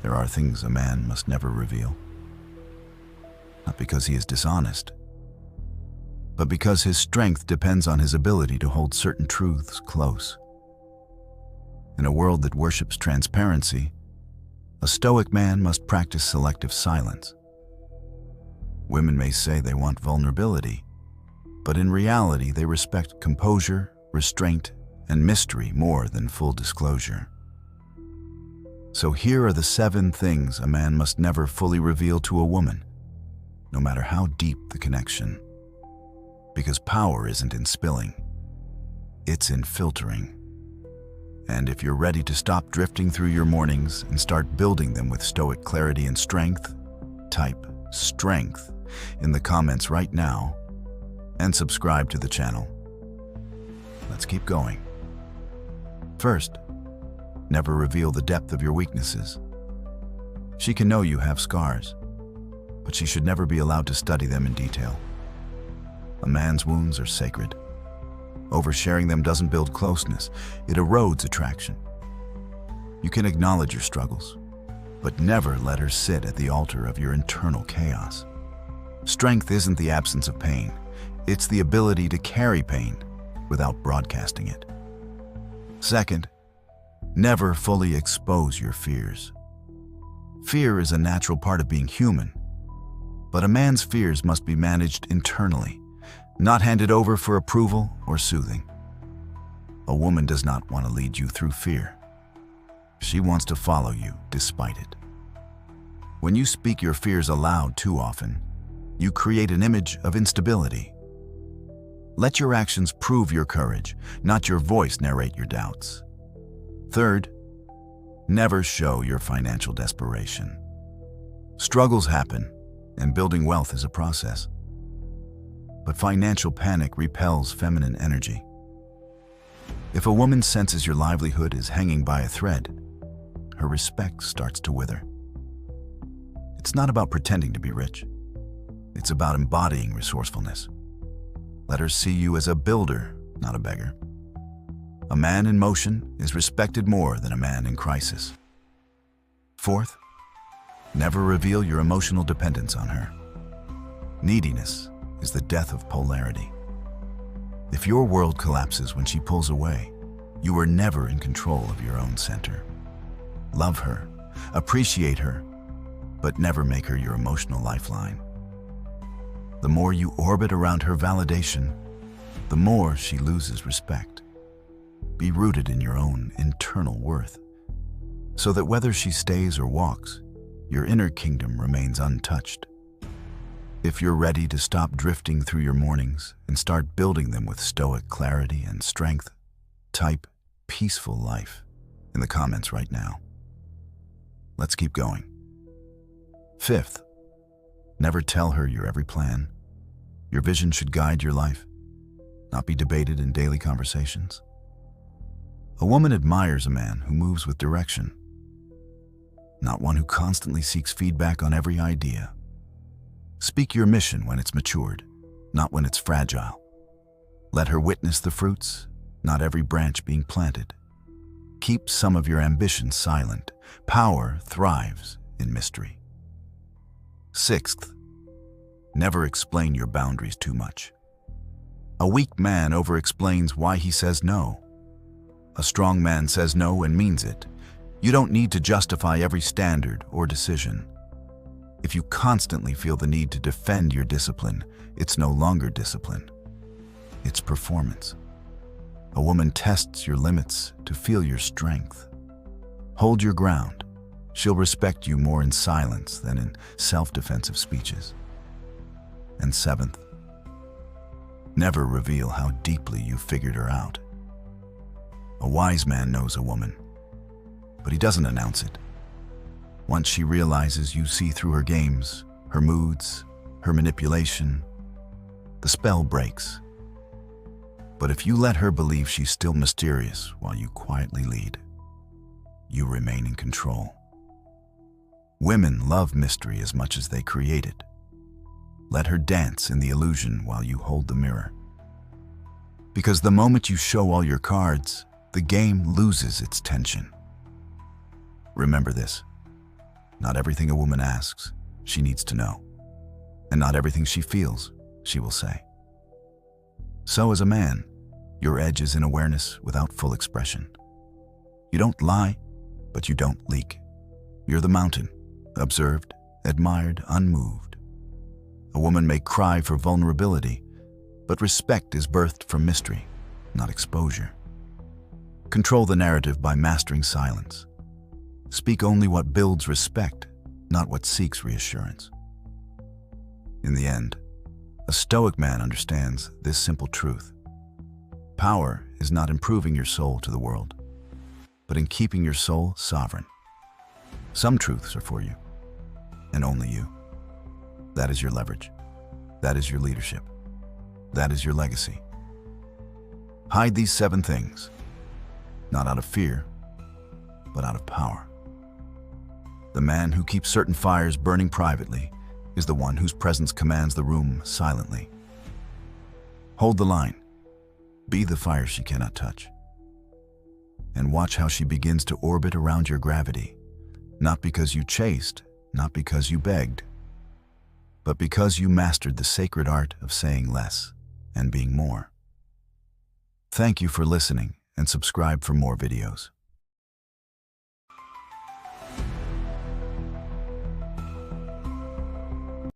There are things a man must never reveal. Not because he is dishonest, but because his strength depends on his ability to hold certain truths close. In a world that worships transparency, a Stoic man must practice selective silence. Women may say they want vulnerability, but in reality they respect composure, restraint, and mystery more than full disclosure. So here are the 7 things a man must never fully reveal to a woman, no matter how deep the connection. Because power isn't in spilling, it's in filtering. And if you're ready to stop drifting through your mornings and start building them with Stoic clarity and strength, type strength in the comments right now and subscribe to the channel. Let's keep going. First, never reveal the depth of your weaknesses. She can know you have scars, but she should never be allowed to study them in detail. A man's wounds are sacred. Oversharing them doesn't build closeness, it erodes attraction. You can acknowledge your struggles, but never let her sit at the altar of your internal chaos. Strength isn't the absence of pain, it's the ability to carry pain without broadcasting it. Second, never fully expose your fears. Fear is a natural part of being human, but a man's fears must be managed internally, not handed over for approval or soothing. A woman does not want to lead you through fear. She wants to follow you despite it. When you speak your fears aloud too often, you create an image of instability. Let your actions prove your courage, not your voice narrate your doubts. Third, never show your financial desperation. Struggles happen, and building wealth is a process. But financial panic repels feminine energy. If a woman senses your livelihood is hanging by a thread, her respect starts to wither. It's not about pretending to be rich. It's about embodying resourcefulness. Let her see you as a builder, not a beggar. A man in motion is respected more than a man in crisis. Fourth, never reveal your emotional dependence on her. Neediness is the death of polarity. If your world collapses when she pulls away, you are never in control of your own center. Love her, appreciate her, but never make her your emotional lifeline. The more you orbit around her validation, the more she loses respect. Be rooted in your own internal worth, so that whether she stays or walks, your inner kingdom remains untouched. If you're ready to stop drifting through your mornings and start building them with Stoic clarity and strength, type peaceful life in the comments right now. Let's keep going. Fifth, never tell her your every plan. Your vision should guide your life, not be debated in daily conversations. A woman admires a man who moves with direction, not one who constantly seeks feedback on every idea. Speak your mission when it's matured, not when it's fragile. Let her witness the fruits, not every branch being planted. Keep some of your ambition silent. Power thrives in mystery. Sixth, never explain your boundaries too much. A weak man overexplains why he says no. A strong man says no and means it. You don't need to justify every standard or decision. If you constantly feel the need to defend your discipline, it's no longer discipline. It's performance. A woman tests your limits to feel your strength. Hold your ground. She'll respect you more in silence than in self-defensive speeches. And seventh, never reveal how deeply you figured her out. A wise man knows a woman, but he doesn't announce it. Once she realizes you see through her games, her moods, her manipulation, the spell breaks. But if you let her believe she's still mysterious while you quietly lead, you remain in control. Women love mystery as much as they create it. Let her dance in the illusion while you hold the mirror. Because the moment you show all your cards, the game loses its tension. Remember this. Not everything a woman asks, she needs to know. And not everything she feels, she will say. So as a man, your edge is in awareness without full expression. You don't lie, but you don't leak. You're the mountain, observed, admired, unmoved. A woman may cry for vulnerability, but respect is birthed from mystery, not exposure. Control the narrative by mastering silence. Speak only what builds respect, not what seeks reassurance. In the end, a Stoic man understands this simple truth. Power is not in proving your soul to the world, but in keeping your soul sovereign. Some truths are for you, and only you. That is your leverage. That is your leadership. That is your legacy. Hide these 7 things, not out of fear, but out of power. The man who keeps certain fires burning privately is the one whose presence commands the room silently. Hold the line. Be the fire she cannot touch. And watch how she begins to orbit around your gravity, not because you chased, not because you begged, but because you mastered the sacred art of saying less and being more. Thank you for listening, and subscribe for more videos.